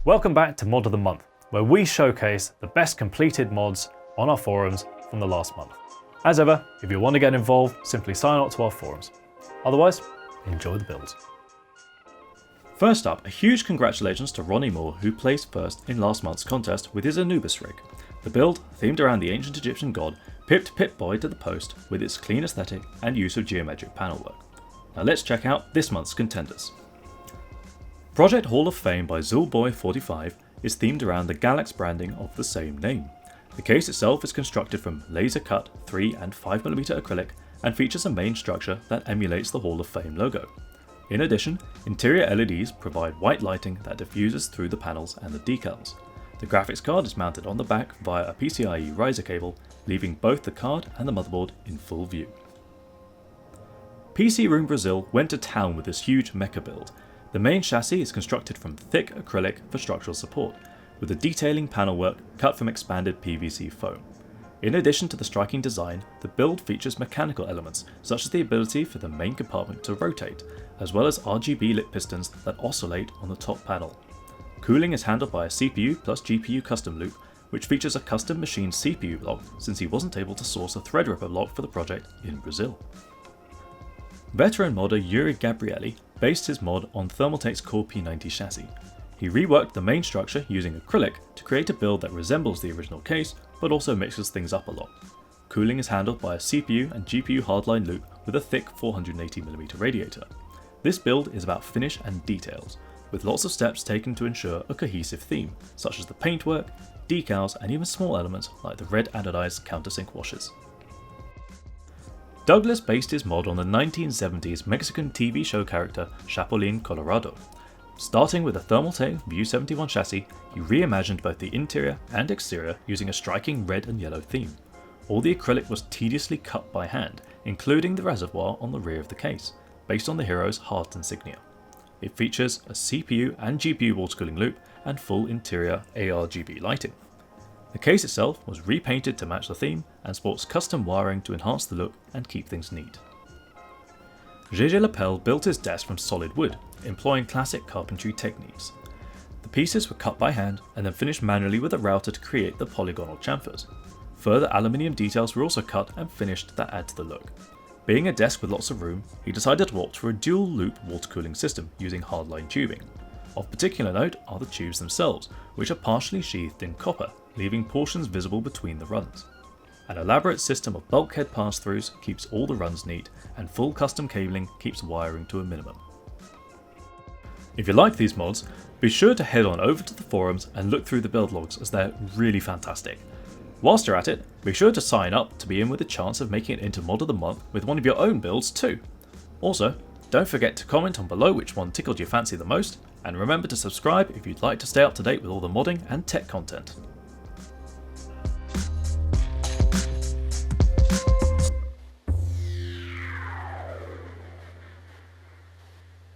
Welcome back to Mod of the Month, where we showcase the best completed mods on our forums from the last month. As ever, if you want to get involved, simply sign up to our forums. Otherwise, enjoy the builds. First up, a huge congratulations to Ronnie Moore, who placed first in last month's contest with his Anubis rig. The build, themed around the ancient Egyptian god, pipped Pip-Boy to the post with its clean aesthetic and use of geometric panel work. Now let's check out this month's contenders. Project Hall of Fame by Zulboy45 is themed around the Galax branding of the same name. The case itself is constructed from laser cut 3 and 5mm acrylic and features a main structure that emulates the Hall of Fame logo. In addition, interior LEDs provide white lighting that diffuses through the panels and the decals. The graphics card is mounted on the back via a PCIe riser cable, leaving both the card and the motherboard in full view. PC Room Brazil went to town with this huge mecha build. The main chassis is constructed from thick acrylic for structural support, with the detailing panel work cut from expanded PVC foam. In addition to the striking design, the build features mechanical elements such as the ability for the main compartment to rotate, as well as RGB lit pistons that oscillate on the top panel. Cooling is handled by a CPU plus GPU custom loop, which features a custom machined CPU block since he wasn't able to source a Threadripper block for the project in Brazil. Veteran modder Yuri Gabrielli based his mod on Thermaltake's Core P90 chassis. He reworked the main structure using acrylic to create a build that resembles the original case, but also mixes things up a lot. Cooling is handled by a CPU and GPU hardline loop with a thick 480mm radiator. This build is about finish and details, with lots of steps taken to ensure a cohesive theme, such as the paintwork, decals, and even small elements like the red anodized countersink washers. Douglas based his mod on the 1970s Mexican TV show character Chaplin Colorado. Starting with a Thermaltake View 71 chassis, he reimagined both the interior and exterior using a striking red and yellow theme. All the acrylic was tediously cut by hand, including the reservoir on the rear of the case, based on the hero's heart insignia. It features a CPU and GPU water cooling loop and full interior ARGB lighting. The case itself was repainted to match the theme and sports custom wiring to enhance the look and keep things neat. GG Lapel built his desk from solid wood, employing classic carpentry techniques. The pieces were cut by hand and then finished manually with a router to create the polygonal chamfers. Further aluminium details were also cut and finished that add to the look. Being a desk with lots of room, he decided to opt for a dual loop water cooling system using hardline tubing. Of particular note are the tubes themselves, which are partially sheathed in copper, leaving portions visible between the runs. An elaborate system of bulkhead pass-throughs keeps all the runs neat, and full custom cabling keeps wiring to a minimum. If you like these mods, be sure to head on over to the forums and look through the build logs as they're really fantastic. Whilst you're at it, be sure to sign up to be in with a chance of making it into Mod of the Month with one of your own builds too. Also, don't forget to comment on below which one tickled your fancy the most, and remember to subscribe if you'd like to stay up to date with all the modding and tech content.